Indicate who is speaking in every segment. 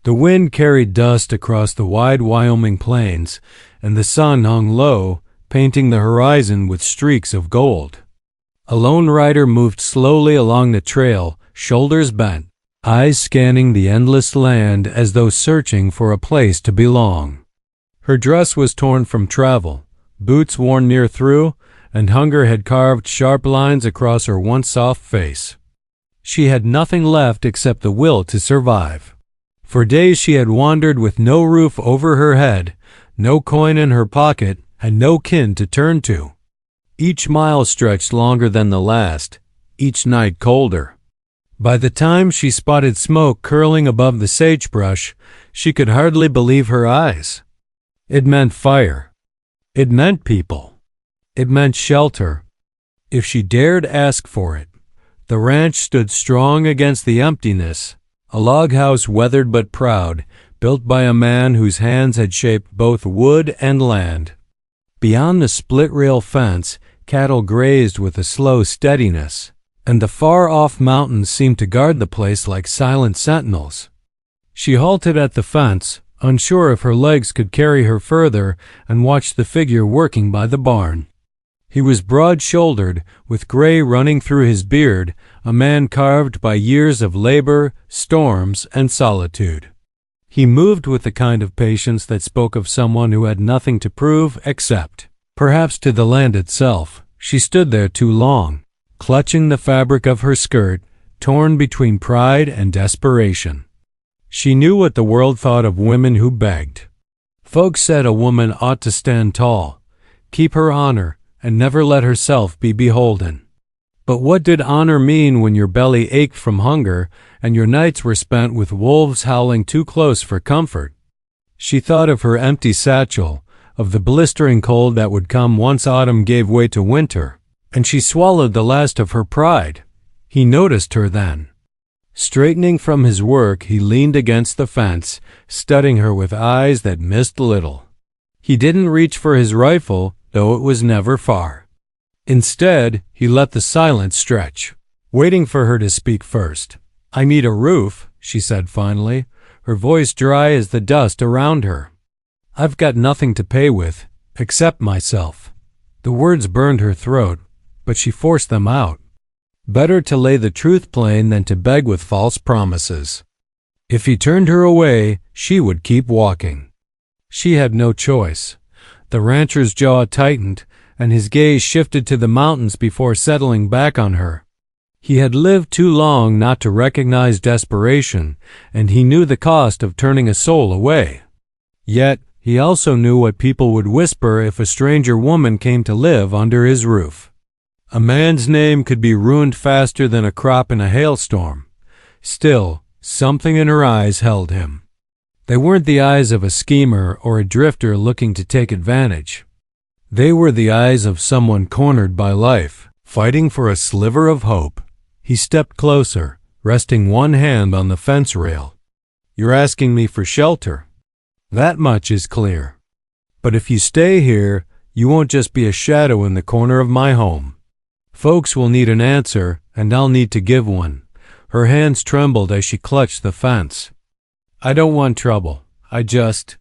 Speaker 1: The wind carried dust across the wide Wyoming plains, and the sun hung low, painting the horizon with streaks of gold. A lone rider moved slowly along the trail, shoulders bent, eyes scanning the endless land as though searching for a place to belong. Her dress was torn from travel, boots worn near through, and hunger had carved sharp lines across her once soft face. She had nothing left except the will to survive. For days she had wandered with no roof over her head, no coin in her pocket, and no kin to turn to. Each mile stretched longer than the last, each night colder. By the time she spotted smoke curling above the sagebrush, she could hardly believe her eyes. It meant fire. It meant people. It meant shelter. If she dared ask for it. The ranch stood strong against the emptiness, a log house weathered but proud, built by a man whose hands had shaped both wood and land. Beyond the split-rail fence, cattle grazed with a slow steadiness, and the far-off mountains seemed to guard the place like silent sentinels. She halted at the fence, unsure if her legs could carry her further, and watched the figure working by the barn. He was broad-shouldered, with gray running through his beard, a man carved by years of labor, storms, and solitude. He moved with the kind of patience that spoke of someone who had nothing to prove except, perhaps to the land itself. She stood there too long, clutching the fabric of her skirt, torn between pride and desperation. She knew what the world thought of women who begged. Folks said a woman ought to stand tall, keep her honor, and never let herself be beholden. But what did honor mean when your belly ached from hunger and your nights were spent with wolves howling too close for comfort? She thought of her empty satchel, of the blistering cold that would come once autumn gave way to winter, and she swallowed the last of her pride. He noticed her then. Straightening from his work, he leaned against the fence, studying her with eyes that missed little. He didn't reach for his rifle, though it was never far. Instead, he let the silence stretch, waiting for her to speak first. "I need a roof," she said finally, her voice dry as the dust around her. "I've got nothing to pay with, except myself." The words burned her throat, but she forced them out. Better to lay the truth plain than to beg with false promises. If he turned her away, she would keep walking. She had no choice. The rancher's jaw tightened, and his gaze shifted to the mountains before settling back on her. He had lived too long not to recognize desperation, and he knew the cost of turning a soul away. Yet, he also knew what people would whisper if a stranger woman came to live under his roof. A man's name could be ruined faster than a crop in a hailstorm. Still, something in her eyes held him. They weren't the eyes of a schemer or a drifter looking to take advantage. They were the eyes of someone cornered by life, fighting for a sliver of hope. He stepped closer, resting one hand on the fence rail. "You're asking me for shelter. That much is clear. But if you stay here, you won't just be a shadow in the corner of my home. Folks will need an answer, and I'll need to give one." Her hands trembled as she clutched the fence. "I don't want trouble. I just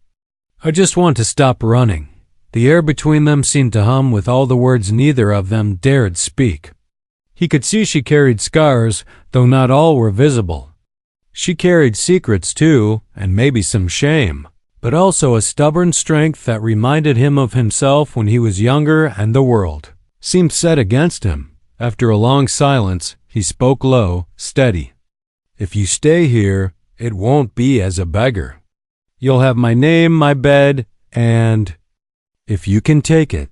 Speaker 1: want to stop running." The air between them seemed to hum with all the words neither of them dared speak. He could see she carried scars, though not all were visible. She carried secrets too, and maybe some shame, but also a stubborn strength that reminded him of himself when he was younger, and the world seemed set against him. After a long silence, he spoke low, steady. "If you stay here, it won't be as a beggar. You'll have my name, my bed, and if you can take it,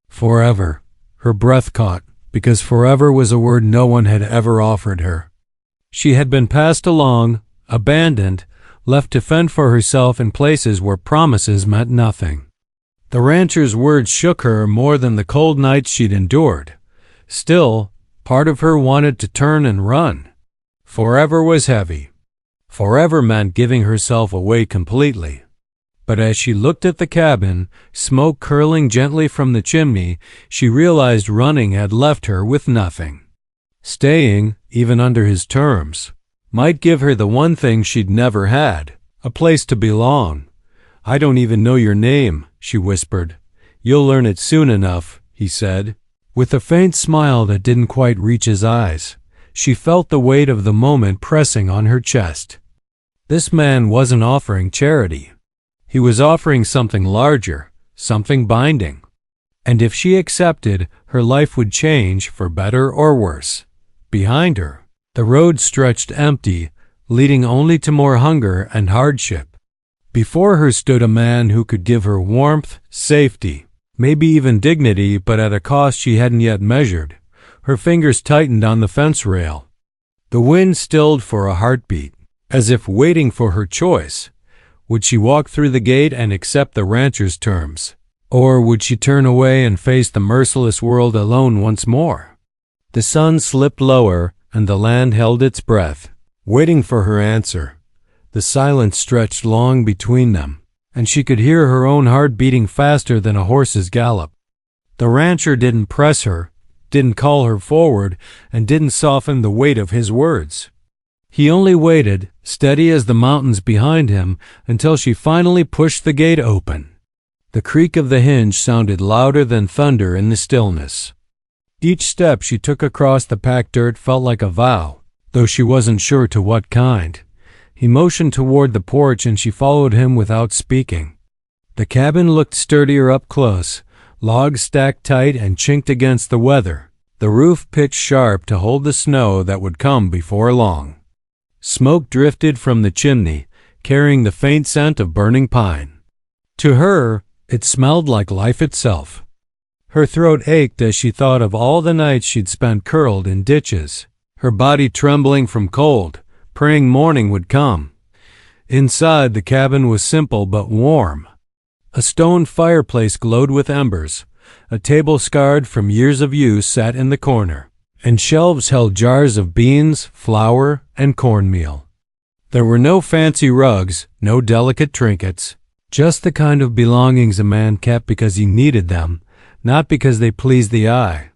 Speaker 1: forever." Her breath caught, because forever was a word no one had ever offered her. She had been passed along, abandoned, left to fend for herself in places where promises meant nothing. The rancher's words shook her more than the cold nights she'd endured. Still, part of her wanted to turn and run. Forever was heavy. Forever meant giving herself away completely. But as she looked at the cabin, smoke curling gently from the chimney, she realized running had left her with nothing. Staying, even under his terms, might give her the one thing she'd never had, A place to belong. I don't even know your name, she whispered. You'll learn it soon enough, he said. With a faint smile that didn't quite reach his eyes, she felt the weight of the moment pressing on her chest. This man wasn't offering charity. He was offering something larger, something binding. And if she accepted, her life would change for better or worse. Behind her, the road stretched empty, leading only to more hunger and hardship. Before her stood a man who could give her warmth, safety, maybe even dignity, but at a cost she hadn't yet measured. Her fingers tightened on the fence rail. The wind stilled for a heartbeat, as if waiting for her choice. Would she walk through the gate and accept the rancher's terms? Or would she turn away and face the merciless world alone once more? The sun slipped lower, and the land held its breath, waiting for her answer. The silence stretched long between them, and she could hear her own heart beating faster than a horse's gallop. The rancher didn't press her, didn't call her forward, and didn't soften the weight of his words. He only waited, steady as the mountains behind him, until she finally pushed the gate open. The creak of the hinge sounded louder than thunder in the stillness. Each step she took across the packed dirt felt like a vow, though she wasn't sure to what kind. He motioned toward the porch and she followed him without speaking. The cabin looked sturdier up close, logs stacked tight and chinked against the weather, the roof pitched sharp to hold the snow that would come before long. Smoke drifted from the chimney, carrying the faint scent of burning pine. To her, it smelled like life itself. Her throat ached as she thought of all the nights she'd spent curled in ditches, her body trembling from cold, praying morning would come. Inside, the cabin was simple but warm. A stone fireplace glowed with embers, a table scarred from years of use sat in the corner, and shelves held jars of beans, flour, and cornmeal. There were no fancy rugs, no delicate trinkets, just the kind of belongings a man kept because he needed them, not because they pleased the eye.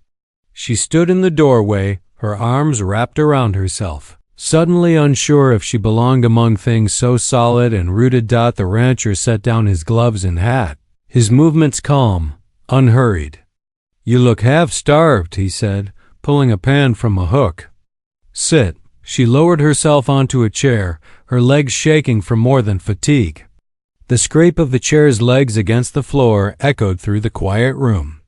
Speaker 1: She stood in the doorway, her arms wrapped around herself, suddenly unsure if she belonged among things so solid and rooted. The rancher set down his gloves and hat, his movements calm, unhurried. You look half-starved, he said, pulling a pan from a hook. Sit. She lowered herself onto a chair, her legs shaking from more than fatigue. The scrape of the chair's legs against the floor echoed through the quiet room.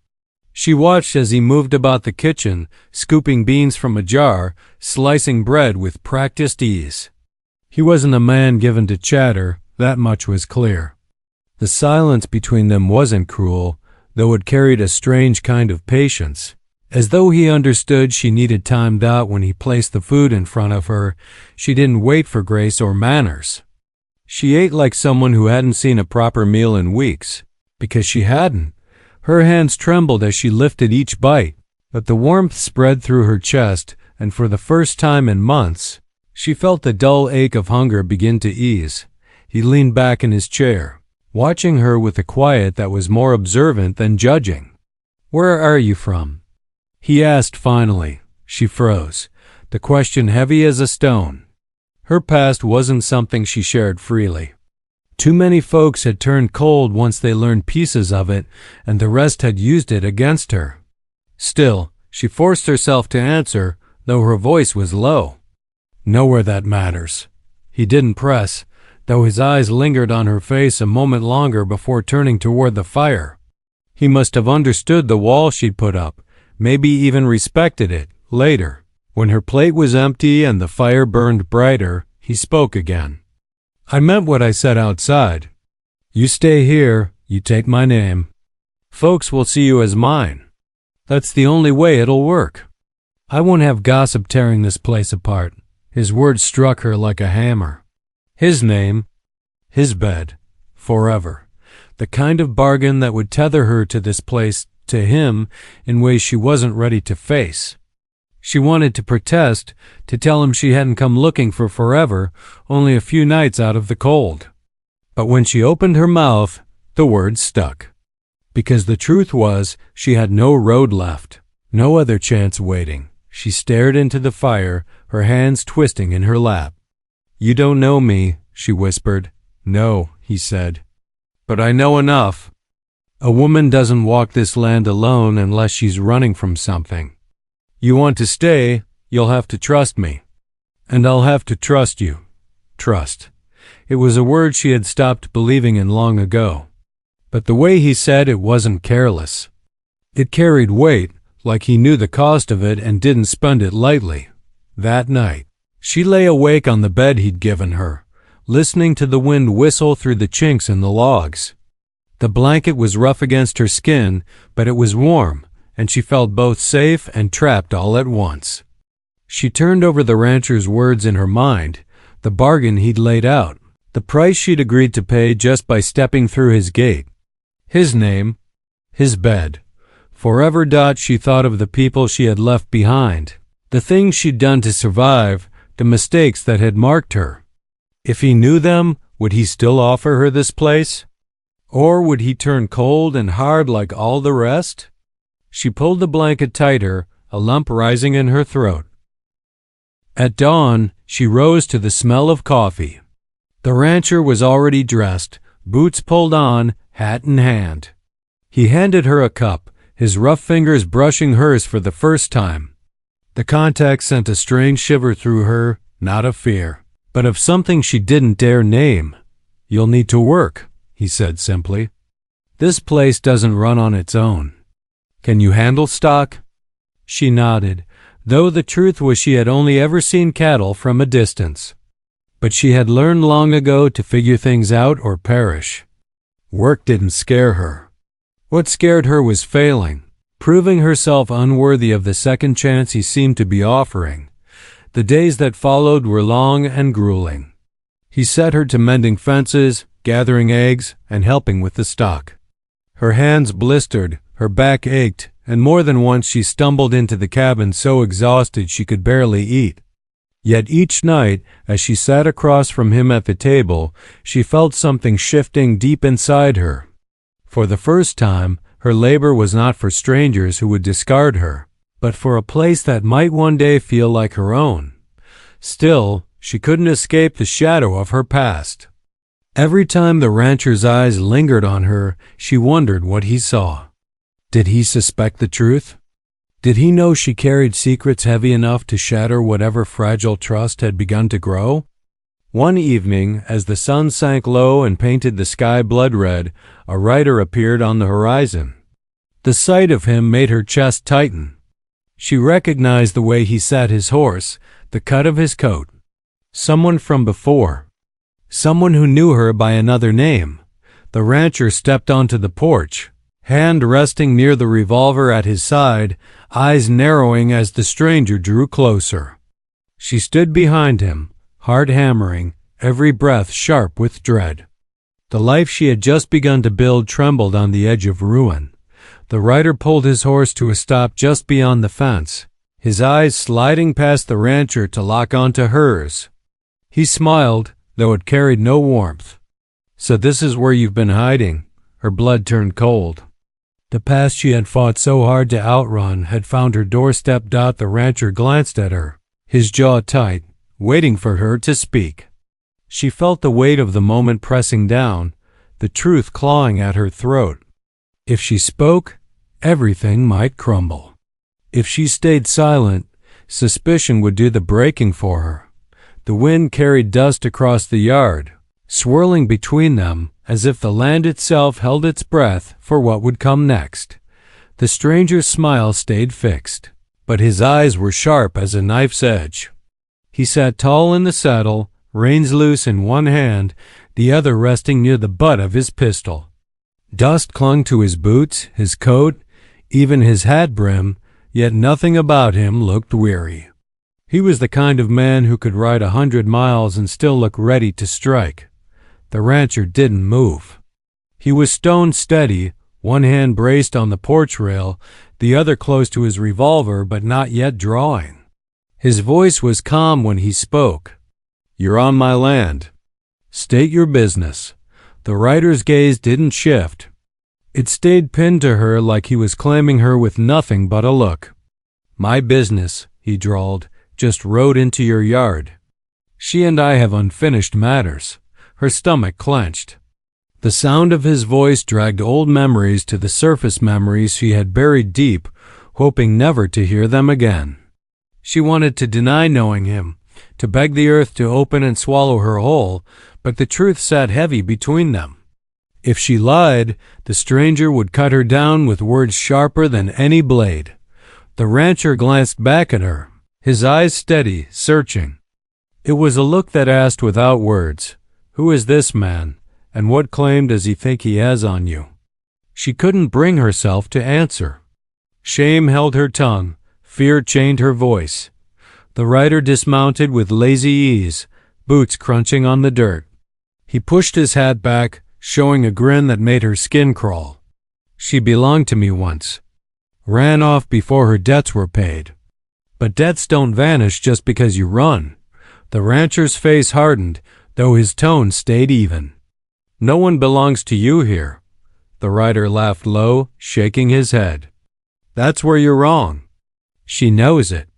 Speaker 1: She watched as he moved about the kitchen, scooping beans from a jar, slicing bread with practiced ease. He wasn't a man given to chatter, that much was clear. The silence between them wasn't cruel, though it carried a strange kind of patience. As though he understood she needed timed out when he placed the food in front of her, she didn't wait for grace or manners. She ate like someone who hadn't seen a proper meal in weeks, because she hadn't. Her hands trembled as she lifted each bite, but the warmth spread through her chest, and for the first time in months, she felt the dull ache of hunger begin to ease. He leaned back in his chair, watching her with a quiet that was more observant than judging. "Where are you from?" he asked finally. She froze, the question heavy as a stone. Her past wasn't something she shared freely. Too many folks had turned cold once they learned pieces of it, and the rest had used it against her. Still, she forced herself to answer, though her voice was low. "Nowhere that matters." He didn't press, though his eyes lingered on her face a moment longer before turning toward the fire. He must have understood the wall she'd put up, maybe even respected it, later. When her plate was empty and the fire burned brighter, he spoke again. "I meant what I said outside. You stay here, you take my name. Folks will see you as mine. That's the only way it'll work. I won't have gossip tearing this place apart." His words struck her like a hammer. His name, his bed, forever. The kind of bargain that would tether her to this place, to him, in ways she wasn't ready to face. She wanted to protest, to tell him she hadn't come looking for forever, only a few nights out of the cold. But when she opened her mouth, the words stuck. Because the truth was, she had no road left, no other chance waiting. She stared into the fire, her hands twisting in her lap. "You don't know me," she whispered. "No," he said, "but I know enough. A woman doesn't walk this land alone unless she's running from something. You want to stay, you'll have to trust me. And I'll have to trust you." Trust. It was a word she had stopped believing in long ago. But the way he said it wasn't careless. It carried weight, like he knew the cost of it and didn't spend it lightly. That night, she lay awake on the bed he'd given her, listening to the wind whistle through the chinks in the logs. The blanket was rough against her skin, but it was warm, and she felt both safe and trapped all at once. She turned over the rancher's words in her mind, the bargain he'd laid out, the price she'd agreed to pay just by stepping through his gate. His name, his bed. Forever. She thought of the people she had left behind, the things she'd done to survive, the mistakes that had marked her. If he knew them, would he still offer her this place? Or would he turn cold and hard like all the rest? She pulled the blanket tighter, a lump rising in her throat. At dawn, she rose to the smell of coffee. The rancher was already dressed, boots pulled on, hat in hand. He handed her a cup, his rough fingers brushing hers for the first time. The contact sent a strange shiver through her, not of fear, but of something she didn't dare name. "You'll need to work," he said simply. "This place doesn't run on its own. Can you handle stock?" She nodded, though the truth was she had only ever seen cattle from a distance. But she had learned long ago to figure things out or perish. Work didn't scare her. What scared her was failing, proving herself unworthy of the second chance he seemed to be offering. The days that followed were long and grueling. He set her to mending fences, gathering eggs, and helping with the stock. Her hands blistered, her back ached, and more than once she stumbled into the cabin so exhausted she could barely eat. Yet each night, as she sat across from him at the table, she felt something shifting deep inside her. For the first time, her labor was not for strangers who would discard her, but for a place that might one day feel like her own. Still, she couldn't escape the shadow of her past. Every time the rancher's eyes lingered on her, she wondered what he saw. Did he suspect the truth? Did he know she carried secrets heavy enough to shatter whatever fragile trust had begun to grow? One evening, as the sun sank low and painted the sky blood red, a rider appeared on the horizon. The sight of him made her chest tighten. She recognized the way he sat his horse, the cut of his coat. Someone from before. Someone who knew her by another name. The rancher stepped onto the porch, hand resting near the revolver at his side, eyes narrowing as the stranger drew closer. She stood behind him, heart hammering, every breath sharp with dread. The life she had just begun to build trembled on the edge of ruin. The rider pulled his horse to a stop just beyond the fence, his eyes sliding past the rancher to lock onto hers. He smiled, though it carried no warmth. "So this is where you've been hiding." Her blood turned cold. The past she had fought so hard to outrun had found her doorstep. The rancher glanced at her, his jaw tight, waiting for her to speak. She felt the weight of the moment pressing down, the truth clawing at her throat. If she spoke, everything might crumble. If she stayed silent, suspicion would do the breaking for her. The wind carried dust across the yard, swirling between them as if the land itself held its breath for what would come next. The stranger's smile stayed fixed, but his eyes were sharp as a knife's edge. He sat tall in the saddle, reins loose in one hand, the other resting near the butt of his pistol. Dust clung to his boots, his coat, even his hat brim, yet nothing about him looked weary. He was the kind of man who could ride 100 miles and still look ready to strike. The rancher didn't move. He was stone steady, one hand braced on the porch rail, the other close to his revolver but not yet drawing. His voice was calm when he spoke. "You're on my land. State your business." The rider's gaze didn't shift. It stayed pinned to her like he was claiming her with nothing but a look. "My business," he drawled, "just rode into your yard. She and I have unfinished matters." her stomach clenched. The sound of his voice dragged old memories to the surface, memories she had buried deep, hoping never to hear them again. She wanted to deny knowing him, to beg the earth to open and swallow her whole, but the truth sat heavy between them. If she lied, the stranger would cut her down with words sharper than any blade. The rancher glanced back at her, his eyes steady, searching. It was a look that asked without words, "Who is this man, and what claim does he think he has on you?" She couldn't bring herself to answer. Shame held her tongue, fear chained her voice. The rider dismounted with lazy ease, boots crunching on the dirt. He pushed his hat back, showing a grin that made her skin crawl. "She belonged to me once. Ran off before her debts were paid. But debts don't vanish just because you run." The rancher's face hardened, though his tone stayed even. "No one belongs to you here." The rider laughed low, shaking his head. "That's where you're wrong. She knows it.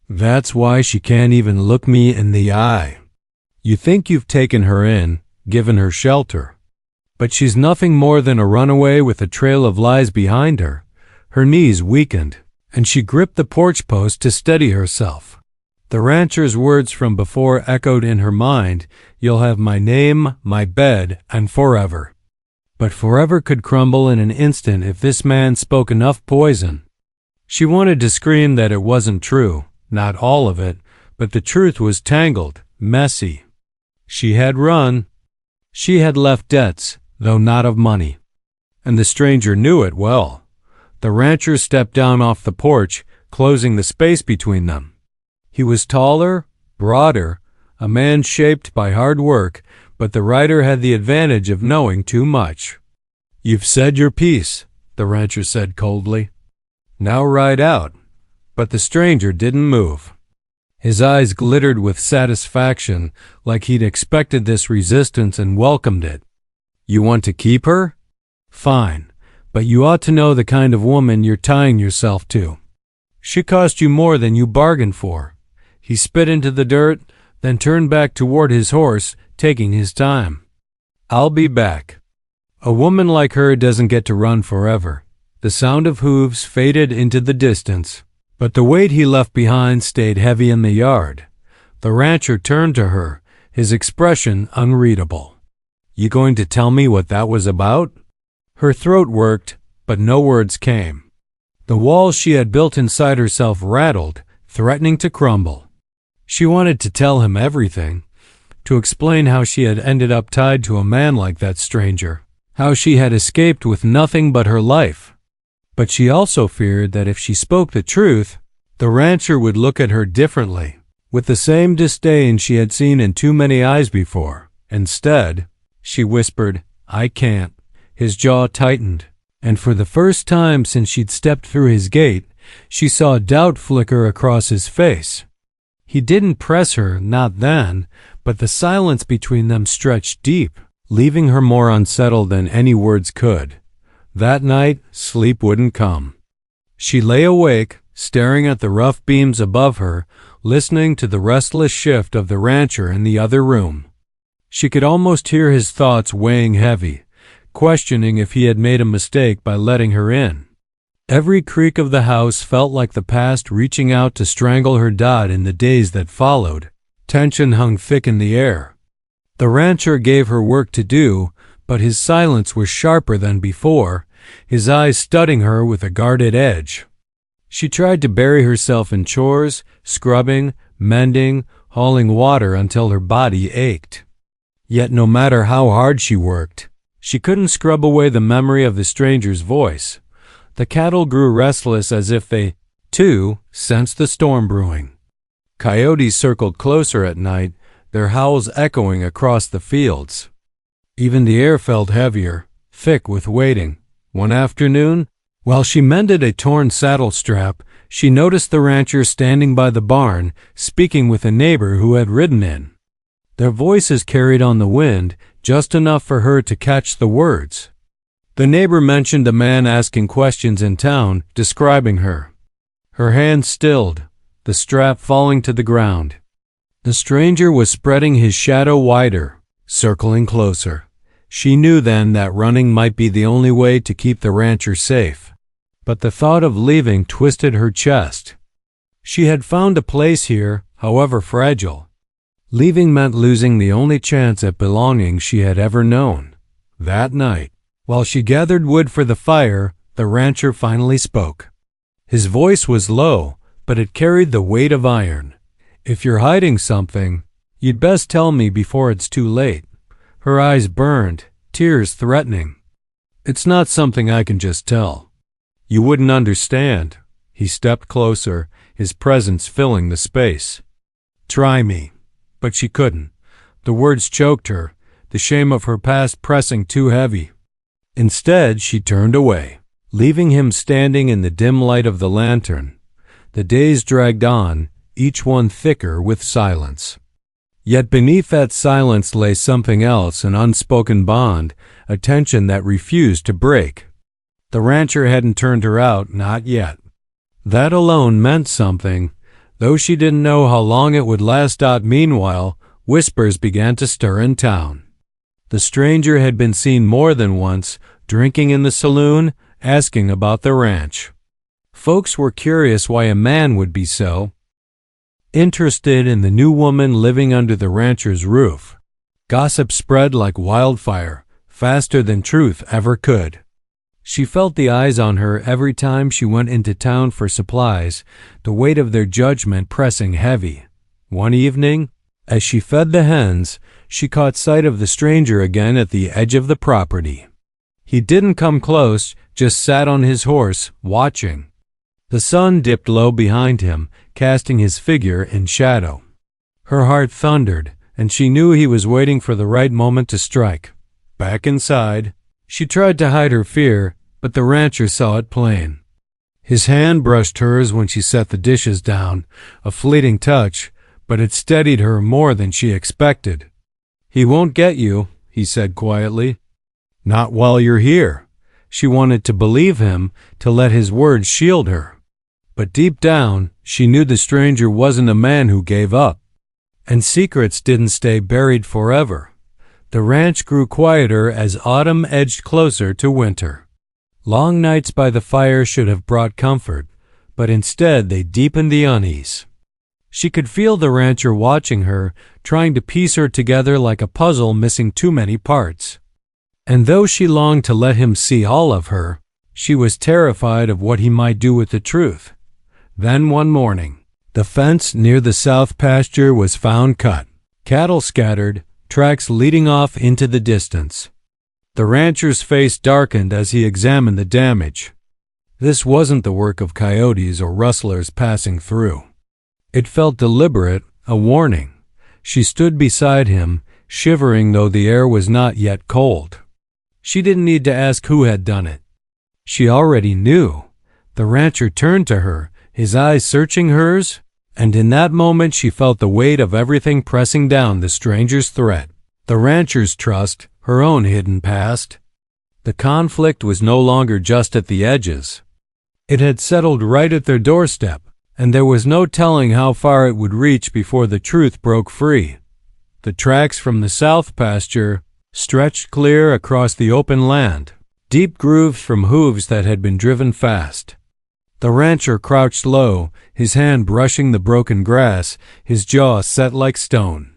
Speaker 1: That's why she can't even look me in the eye. You think you've taken her in, given her shelter. But she's nothing more than a runaway with a trail of lies behind her." Her knees weakened, and she gripped the porch post to steady herself. The rancher's words from before echoed in her mind, "You'll have my name, my bed, and forever." But forever could crumble in an instant if this man spoke enough poison. She wanted to scream that it wasn't true, not all of it, but the truth was tangled, messy. She had run. She had left debts, though not of money. And the stranger knew it well. The rancher stepped down off the porch, closing the space between them. He was taller, broader, a man shaped by hard work, but the rider had the advantage of knowing too much. "You've said your piece," the rancher said coldly. "Now ride out." But the stranger didn't move. His eyes glittered with satisfaction, like he'd expected this resistance and welcomed it. "You want to keep her? Fine, but you ought to know the kind of woman you're tying yourself to. She cost you more than you bargained for." He spit into the dirt, then turned back toward his horse, taking his time. "I'll be back." A woman like her doesn't get to run forever. The sound of hooves faded into the distance, but the weight he left behind stayed heavy in the yard. The rancher turned to her, his expression unreadable. "You going to tell me what that was about?" Her throat worked, but no words came. The walls she had built inside herself rattled, threatening to crumble. She wanted to tell him everything, to explain how she had ended up tied to a man like that stranger, how she had escaped with nothing but her life. But she also feared that if she spoke the truth, the rancher would look at her differently, with the same disdain she had seen in too many eyes before. Instead, she whispered, "I can't." His jaw tightened, and for the first time since she'd stepped through his gate, she saw doubt flicker across his face. He didn't press her, not then, but the silence between them stretched deep, leaving her more unsettled than any words could. That night, sleep wouldn't come. She lay awake, staring at the rough beams above her, listening to the restless shift of the rancher in the other room. She could almost hear his thoughts weighing heavy, questioning if he had made a mistake by letting her in. Every creak of the house felt like the past reaching out to strangle her dot in the days that followed. Tension hung thick in the air. The rancher gave her work to do, but his silence was sharper than before, his eyes studying her with a guarded edge. She tried to bury herself in chores, scrubbing, mending, hauling water until her body ached. Yet no matter how hard she worked, she couldn't scrub away the memory of the stranger's voice. The cattle grew restless as if they, too, sensed the storm brewing. Coyotes circled closer at night, their howls echoing across the fields. Even the air felt heavier, thick with waiting. One afternoon, while she mended a torn saddle strap, she noticed the rancher standing by the barn, speaking with a neighbor who had ridden in. Their voices carried on the wind, just enough for her to catch the words. The neighbor mentioned a man asking questions in town, describing her. Her hand stilled, the strap falling to the ground. The stranger was spreading his shadow wider, circling closer. She knew then that running might be the only way to keep the rancher safe. But the thought of leaving twisted her chest. She had found a place here, however fragile. Leaving meant losing the only chance at belonging she had ever known. That night, while she gathered wood for the fire, the rancher finally spoke. His voice was low, but it carried the weight of iron. "If you're hiding something, you'd best tell me before it's too late." Her eyes burned, tears threatening. "It's not something I can just tell. You wouldn't understand." He stepped closer, his presence filling the space. "Try me." But she couldn't. The words choked her, the shame of her past pressing too heavy. Instead, she turned away, leaving him standing in the dim light of the lantern. The days dragged on, each one thicker with silence. Yet beneath that silence lay something else, an unspoken bond, a tension that refused to break. The rancher hadn't turned her out, not yet. That alone meant something, though she didn't know how long it would last. Meanwhile, whispers began to stir in town. The stranger had been seen more than once, drinking in the saloon, asking about the ranch. Folks were curious why a man would be so interested in the new woman living under the rancher's roof. Gossip spread like wildfire, faster than truth ever could. She felt the eyes on her every time she went into town for supplies, the weight of their judgment pressing heavy. One evening, as she fed the hens, she caught sight of the stranger again at the edge of the property. He didn't come close, just sat on his horse, watching. The sun dipped low behind him, casting his figure in shadow. Her heart thundered, and she knew he was waiting for the right moment to strike. Back inside, she tried to hide her fear, but the rancher saw it plain. His hand brushed hers when she set the dishes down, a fleeting touch, but it steadied her more than she expected. "He won't get you," he said quietly. "Not while you're here." She wanted to believe him, to let his words shield her. But deep down, she knew the stranger wasn't a man who gave up. And secrets didn't stay buried forever. The ranch grew quieter as autumn edged closer to winter. Long nights by the fire should have brought comfort, but instead they deepened the unease. She could feel the rancher watching her, trying to piece her together like a puzzle missing too many parts. And though she longed to let him see all of her, she was terrified of what he might do with the truth. Then one morning, the fence near the south pasture was found cut, cattle scattered, tracks leading off into the distance. The rancher's face darkened as he examined the damage. This wasn't the work of coyotes or rustlers passing through. It felt deliberate, a warning. She stood beside him, shivering though the air was not yet cold. She didn't need to ask who had done it. She already knew. The rancher turned to her, his eyes searching hers, and in that moment she felt the weight of everything pressing down the stranger's threat. The rancher's trust, her own hidden past. The conflict was no longer just at the edges. It had settled right at their doorstep, and there was no telling how far it would reach before the truth broke free. The tracks from the south pasture stretched clear across the open land, deep grooves from hooves that had been driven fast. The rancher crouched low, his hand brushing the broken grass, his jaw set like stone.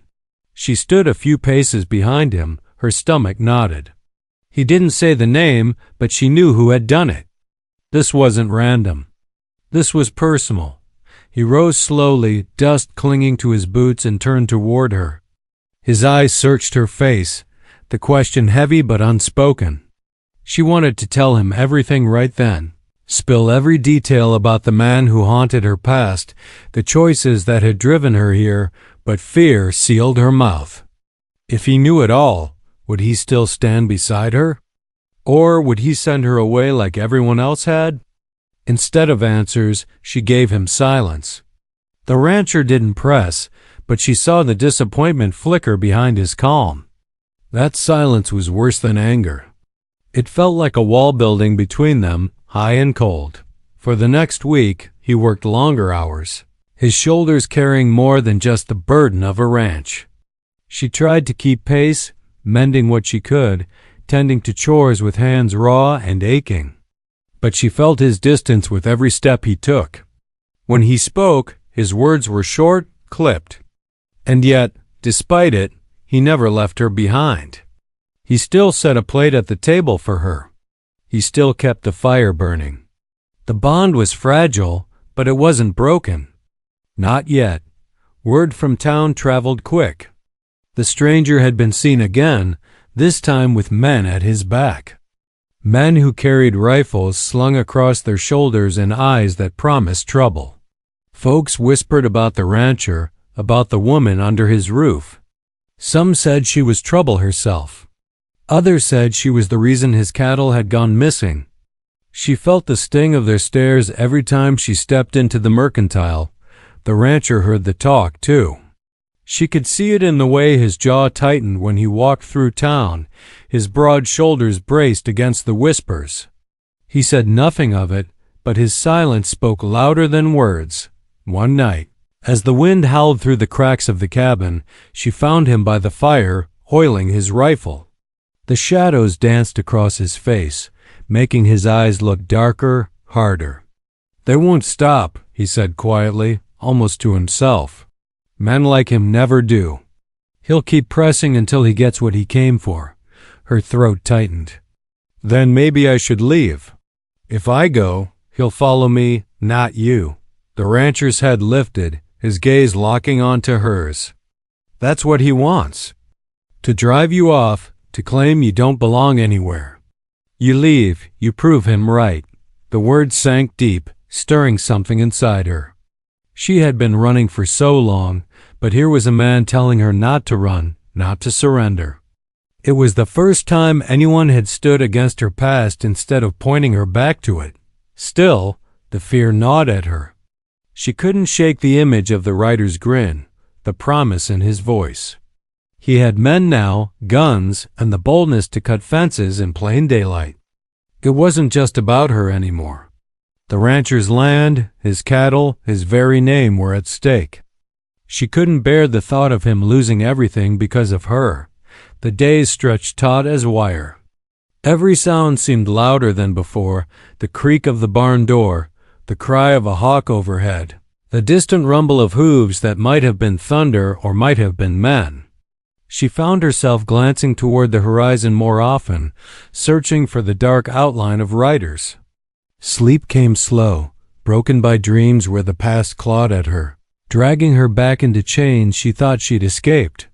Speaker 1: She stood a few paces behind him, her stomach knotted. He didn't say the name, but she knew who had done it. This wasn't random. This was personal. He rose slowly, dust clinging to his boots, and turned toward her. His eyes searched her face, the question heavy but unspoken. She wanted to tell him everything right then. Spill every detail about the man who haunted her past, the choices that had driven her here, but fear sealed her mouth. If he knew it all, would he still stand beside her? Or would he send her away like everyone else had? Instead of answers, she gave him silence. The rancher didn't press, but she saw the disappointment flicker behind his calm. That silence was worse than anger. It felt like a wall building between them, high and cold. For the next week, he worked longer hours, his shoulders carrying more than just the burden of a ranch. She tried to keep pace, mending what she could, tending to chores with hands raw and aching. But she felt his distance with every step he took. When he spoke, his words were short, clipped. And yet, despite it, he never left her behind. He still set a plate at the table for her. He still kept the fire burning. The bond was fragile, but it wasn't broken. Not yet. Word from town traveled quick. The stranger had been seen again, this time with men at his back. Men who carried rifles slung across their shoulders and eyes that promised trouble. Folks whispered about the rancher, about the woman under his roof. Some said she was trouble herself. Others said she was the reason his cattle had gone missing. She felt the sting of their stares every time she stepped into the mercantile. The rancher heard the talk, too. She could see it in the way his jaw tightened when he walked through town, his broad shoulders braced against the whispers. He said nothing of it, but his silence spoke louder than words. One night, as the wind howled through the cracks of the cabin, she found him by the fire, oiling his rifle. The shadows danced across his face, making his eyes look darker, harder. "They won't stop," he said quietly, almost to himself. "Men like him never do. He'll keep pressing until he gets what he came for." Her throat tightened. "Then maybe I should leave. If I go, he'll follow me, not you." The rancher's head lifted, his gaze locking onto hers. "That's what he wants. To drive you off, to claim you don't belong anywhere. You leave, you prove him right." The words sank deep, stirring something inside her. She had been running for so long, but here was a man telling her not to run, not to surrender. It was the first time anyone had stood against her past instead of pointing her back to it. Still, the fear gnawed at her. She couldn't shake the image of the rider's grin, the promise in his voice. He had men now, guns, and the boldness to cut fences in plain daylight. It wasn't just about her anymore. The rancher's land, his cattle, his very name were at stake. She couldn't bear the thought of him losing everything because of her. The days stretched taut as wire. Every sound seemed louder than before, the creak of the barn door, the cry of a hawk overhead, the distant rumble of hooves that might have been thunder or might have been men. She found herself glancing toward the horizon more often, searching for the dark outline of riders. Sleep came slow, broken by dreams where the past clawed at her, dragging her back into chains she thought she'd escaped.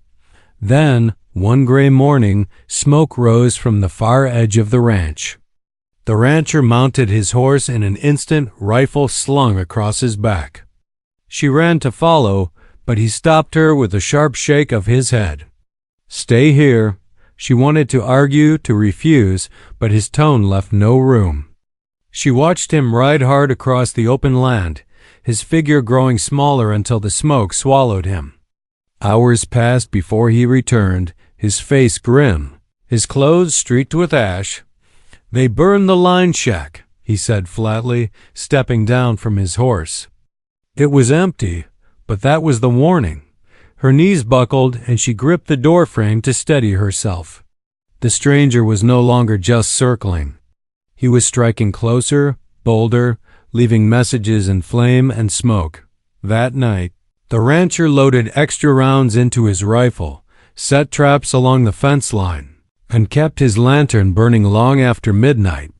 Speaker 1: Then, one gray morning, smoke rose from the far edge of the ranch. The rancher mounted his horse in an instant, rifle slung across his back. She ran to follow, but he stopped her with a sharp shake of his head. "Stay here." She wanted to argue, to refuse, but his tone left no room. She watched him ride hard across the open land, his figure growing smaller until the smoke swallowed him. Hours passed before he returned, his face grim, his clothes streaked with ash. "They burned the line shack," he said flatly, stepping down from his horse. It was empty, but that was the warning. Her knees buckled, and she gripped the doorframe to steady herself. The stranger was no longer just circling. He was striking closer, bolder, leaving messages in flame and smoke. That night, the rancher loaded extra rounds into his rifle, set traps along the fence line, and kept his lantern burning long after midnight.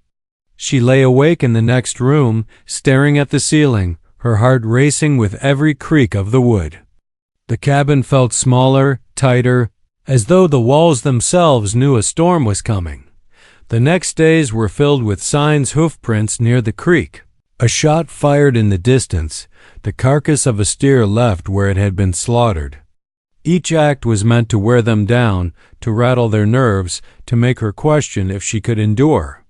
Speaker 1: She lay awake in the next room, staring at the ceiling, her heart racing with every creak of the wood. The cabin felt smaller, tighter, as though the walls themselves knew a storm was coming. The next days were filled with signs, hoofprints near the creek. A shot fired in the distance, the carcass of a steer left where it had been slaughtered. Each act was meant to wear them down, to rattle their nerves, to make her question if she could endure.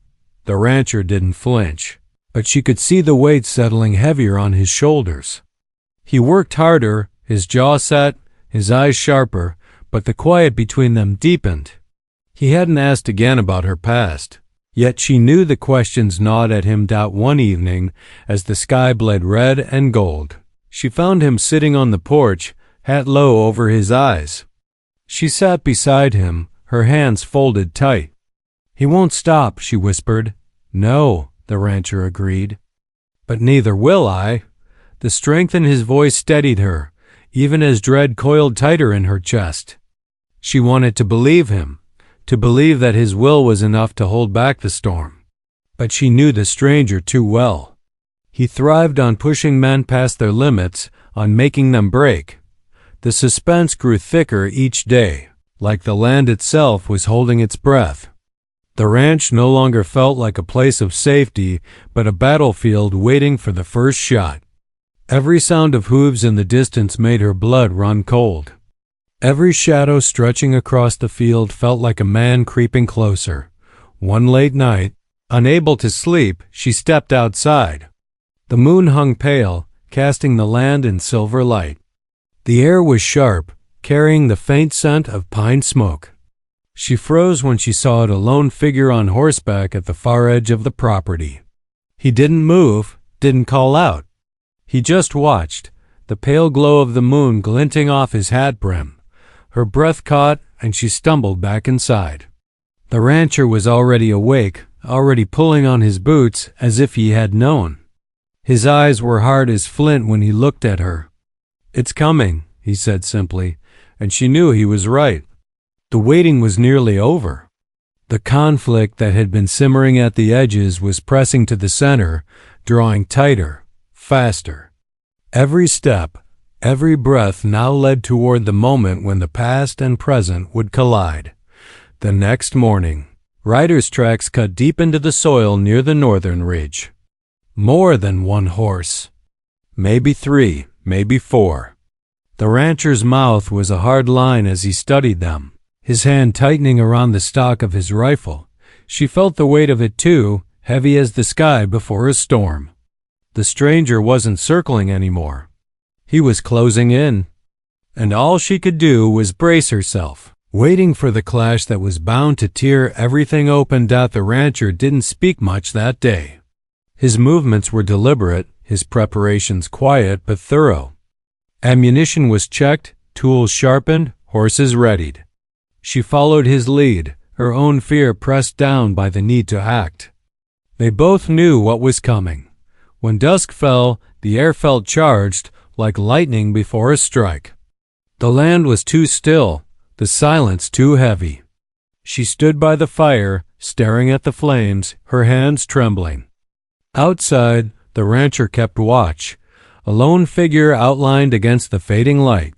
Speaker 1: The rancher didn't flinch, but she could see the weight settling heavier on his shoulders. He worked harder, his jaw set, his eyes sharper, but the quiet between them deepened. He hadn't asked again about her past, yet she knew the questions gnawed at him one evening as the sky bled red and gold. She found him sitting on the porch, hat low over his eyes. She sat beside him, her hands folded tight. "He won't stop," she whispered. "No," the rancher agreed. "But neither will I." The strength in his voice steadied her, even as dread coiled tighter in her chest. She wanted to believe him, to believe that his will was enough to hold back the storm. But she knew the stranger too well. He thrived on pushing men past their limits, on making them break. The suspense grew thicker each day, like the land itself was holding its breath. The ranch no longer felt like a place of safety, but a battlefield waiting for the first shot. Every sound of hooves in the distance made her blood run cold. Every shadow stretching across the field felt like a man creeping closer. One late night, unable to sleep, she stepped outside. The moon hung pale, casting the land in silver light. The air was sharp, carrying the faint scent of pine smoke. She froze when she saw a lone figure on horseback at the far edge of the property. He didn't move, didn't call out. He just watched, the pale glow of the moon glinting off his hat brim. Her breath caught, and she stumbled back inside. The rancher was already awake, already pulling on his boots as if he had known. His eyes were hard as flint when he looked at her. "It's coming," he said simply, and she knew he was right. The waiting was nearly over. The conflict that had been simmering at the edges was pressing to the center, drawing tighter, faster. Every step, every breath now led toward the moment when the past and present would collide. The next morning, riders' tracks cut deep into the soil near the northern ridge. More than one horse. Maybe 3, maybe 4. The rancher's mouth was a hard line as he studied them, his hand tightening around the stock of his rifle. She felt the weight of it too, heavy as the sky before a storm. The stranger wasn't circling anymore. He was closing in, and all she could do was brace herself, waiting for the clash that was bound to tear everything open. The rancher didn't speak much that day. His movements were deliberate, his preparations quiet but thorough. Ammunition was checked, tools sharpened, horses readied. She followed his lead, her own fear pressed down by the need to act. They both knew what was coming. When dusk fell, the air felt charged, like lightning before a strike. The land was too still, the silence too heavy. She stood by the fire, staring at the flames, her hands trembling. Outside, the rancher kept watch, a lone figure outlined against the fading light.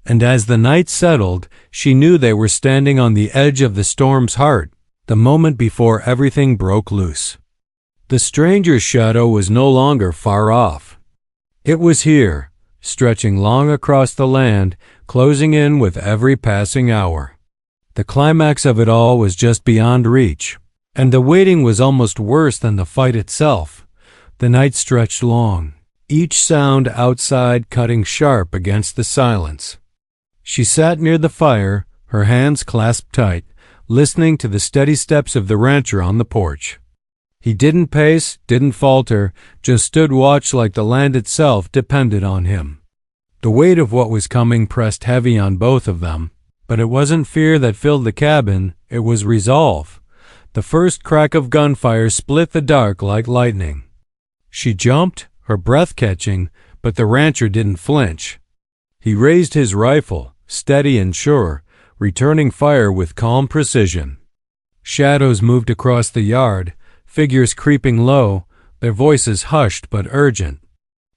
Speaker 1: And as the night settled, she knew they were standing on the edge of the storm's heart, the moment before everything broke loose. The stranger's shadow was no longer far off. It was here, stretching long across the land, closing in with every passing hour. The climax of it all was just beyond reach, and the waiting was almost worse than the fight itself. The night stretched long, each sound outside cutting sharp against the silence. She sat near the fire, her hands clasped tight, listening to the steady steps of the rancher on the porch. He didn't pace, didn't falter, just stood watch like the land itself depended on him. The weight of what was coming pressed heavy on both of them, but it wasn't fear that filled the cabin, it was resolve. The first crack of gunfire split the dark like lightning. She jumped, her breath catching, but the rancher didn't flinch. He raised his rifle, steady and sure, returning fire with calm precision. Shadows moved across the yard, figures creeping low, their voices hushed but urgent.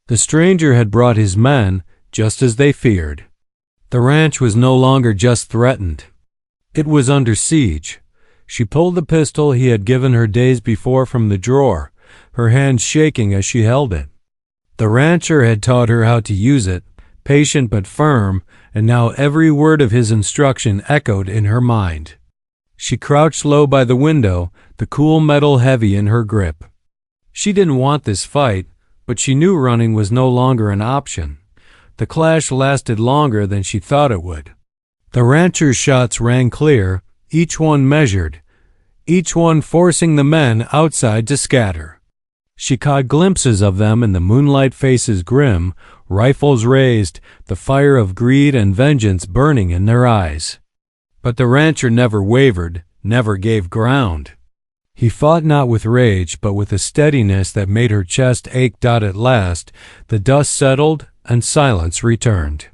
Speaker 1: The stranger had brought his men, just as they feared. The ranch was no longer just threatened. It was under siege. She pulled the pistol he had given her days before from the drawer, her hands shaking as she held it. The rancher had taught her how to use it, patient but firm, and now every word of his instruction echoed in her mind. She crouched low by the window, the cool metal heavy in her grip. She didn't want this fight, but she knew running was no longer an option. The clash lasted longer than she thought it would. The rancher's shots rang clear, each one measured, each one forcing the men outside to scatter. She caught glimpses of them in the moonlight, faces grim, rifles raised, the fire of greed and vengeance burning in their eyes. But the rancher never wavered, never gave ground. He fought not with rage, but with a steadiness that made her chest ache. At last, the dust settled and silence returned.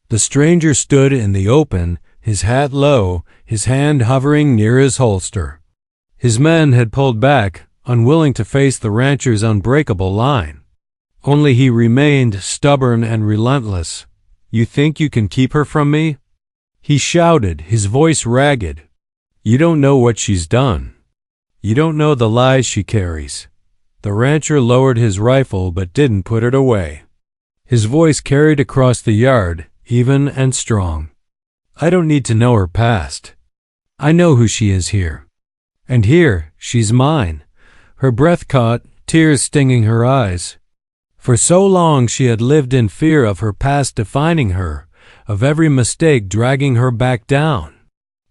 Speaker 1: The stranger stood in the open, his hat low, his hand hovering near his holster. His men had pulled back, unwilling to face the rancher's unbreakable line. Only he remained stubborn and relentless. "You think you can keep her from me?" he shouted, his voice ragged. "You don't know what she's done. You don't know the lies she carries." The rancher lowered his rifle but didn't put it away. His voice carried across the yard, even and strong. "I don't need to know her past. I know who she is here. And here, she's mine." Her breath caught, tears stinging her eyes. For so long she had lived in fear of her past defining her, of every mistake dragging her back down.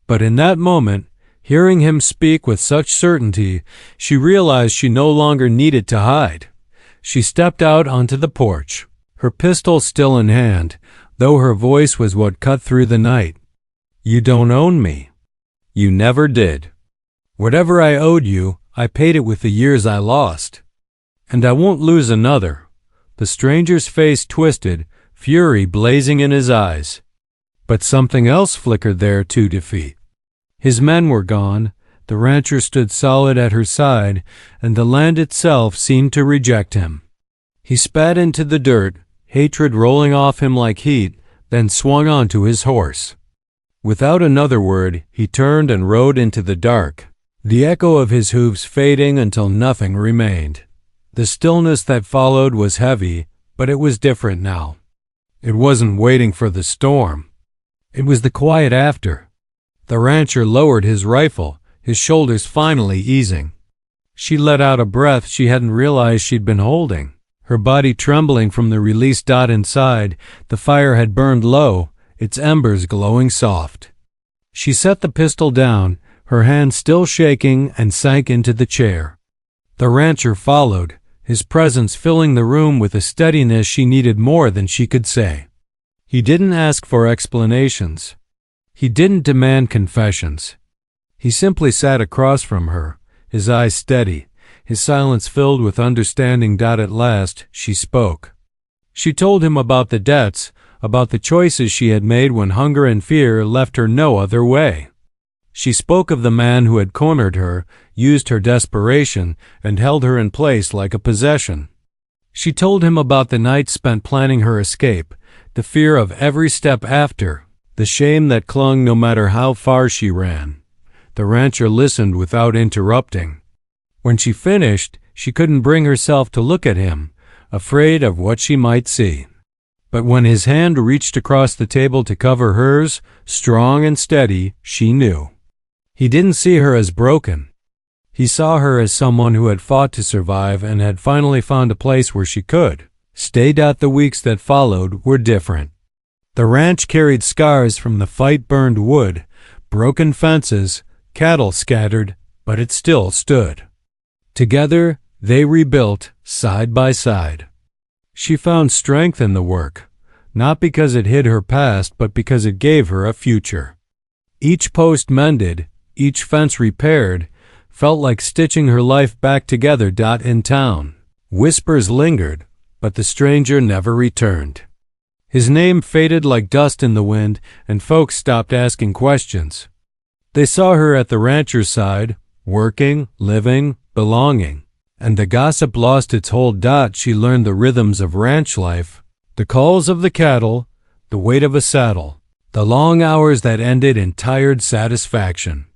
Speaker 1: But in that moment, hearing him speak with such certainty, she realized she no longer needed to hide. She stepped out onto the porch, her pistol still in hand, though her voice was what cut through the night. "You don't own me. You never did. Whatever I owed you, I paid it with the years I lost. And I won't lose another." The stranger's face twisted, fury blazing in his eyes. But something else flickered there to defeat. His men were gone, the rancher stood solid at her side, and the land itself seemed to reject him. He spat into the dirt, hatred rolling off him like heat, then swung onto his horse. Without another word, he turned and rode into the dark, the echo of his hooves fading until nothing remained. The stillness that followed was heavy, but it was different now. It wasn't waiting for the storm. It was the quiet after. The rancher lowered his rifle, his shoulders finally easing. She let out a breath she hadn't realized she'd been holding, her body trembling from the release. Inside, the fire had burned low, its embers glowing soft. She set the pistol down, her hand still shaking, and sank into the chair. The rancher followed, his presence filling the room with a steadiness she needed more than she could say. He didn't ask for explanations. He didn't demand confessions. He simply sat across from her, his eyes steady, his silence filled with understanding. At last, she spoke. She told him about the debts, about the choices she had made when hunger and fear left her no other way. She spoke of the man who had cornered her, used her desperation, and held her in place like a possession. She told him about the nights spent planning her escape, the fear of every step after, the shame that clung no matter how far she ran. The rancher listened without interrupting. When she finished, she couldn't bring herself to look at him, afraid of what she might see. But when his hand reached across the table to cover hers, strong and steady, she knew. He didn't see her as broken. He saw her as someone who had fought to survive and had finally found a place where she could stay. The weeks that followed were different. The ranch carried scars from the fight-burned wood, broken fences, cattle scattered, but it still stood. Together, they rebuilt, side by side. She found strength in the work, not because it hid her past, but because it gave her a future. Each post mended, each fence repaired, felt like stitching her life back together. In town, whispers lingered, but the stranger never returned. His name faded like dust in the wind, and folks stopped asking questions. They saw her at the rancher's side, working, living, belonging, and the gossip lost its hold. She learned the rhythms of ranch life, the calls of the cattle, the weight of a saddle, the long hours that ended in tired satisfaction.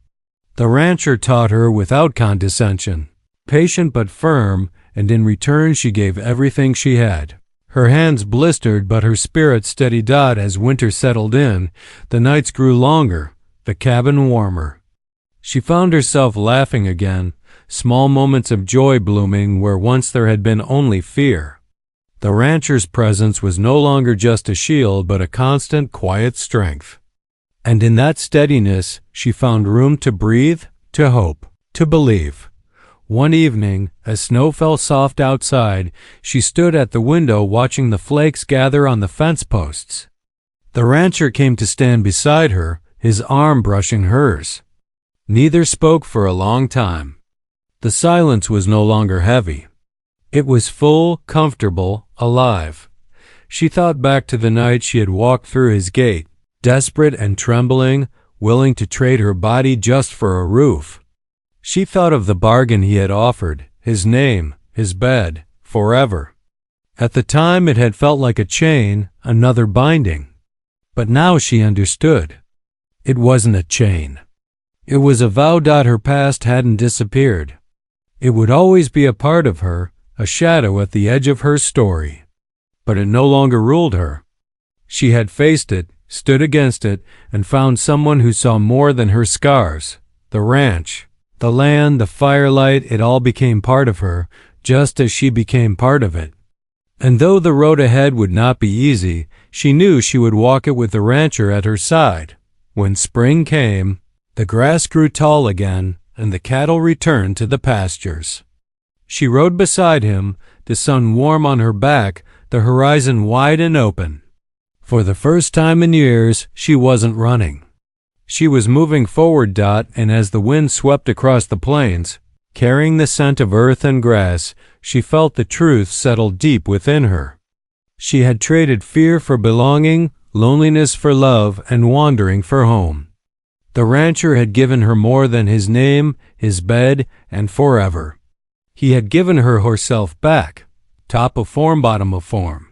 Speaker 1: The rancher taught her without condescension, patient but firm, and in return she gave everything she had. Her hands blistered, but her spirit steady. As winter settled in, the nights grew longer, the cabin warmer. She found herself laughing again, small moments of joy blooming where once there had been only fear. The rancher's presence was no longer just a shield, but a constant, quiet strength. And in that steadiness, she found room to breathe, to hope, to believe. One evening, as snow fell soft outside, she stood at the window watching the flakes gather on the fence posts. The rancher came to stand beside her, his arm brushing hers. Neither spoke for a long time. The silence was no longer heavy. It was full, comfortable, alive. She thought back to the night she had walked through his gate, desperate and trembling, willing to trade her body just for a roof. She thought of the bargain he had offered, his name, his bed, forever. At the time it had felt like a chain, another binding. But now she understood. It wasn't a chain. It was a vow. Her past hadn't disappeared. It would always be a part of her, a shadow at the edge of her story. But it no longer ruled her. She had faced it, stood against it, and found someone who saw more than her scars. The ranch, the land, the firelight, it all became part of her, just as she became part of it. And though the road ahead would not be easy, she knew she would walk it with the rancher at her side. When spring came, the grass grew tall again, and the cattle returned to the pastures. She rode beside him, the sun warm on her back, the horizon wide and open. For the first time in years, she wasn't running. She was moving forward. And as the wind swept across the plains, carrying the scent of earth and grass, she felt the truth settle deep within her. She had traded fear for belonging, loneliness for love, and wandering for home. The rancher had given her more than his name, his bed, and forever. He had given her herself back, top of form, bottom of form.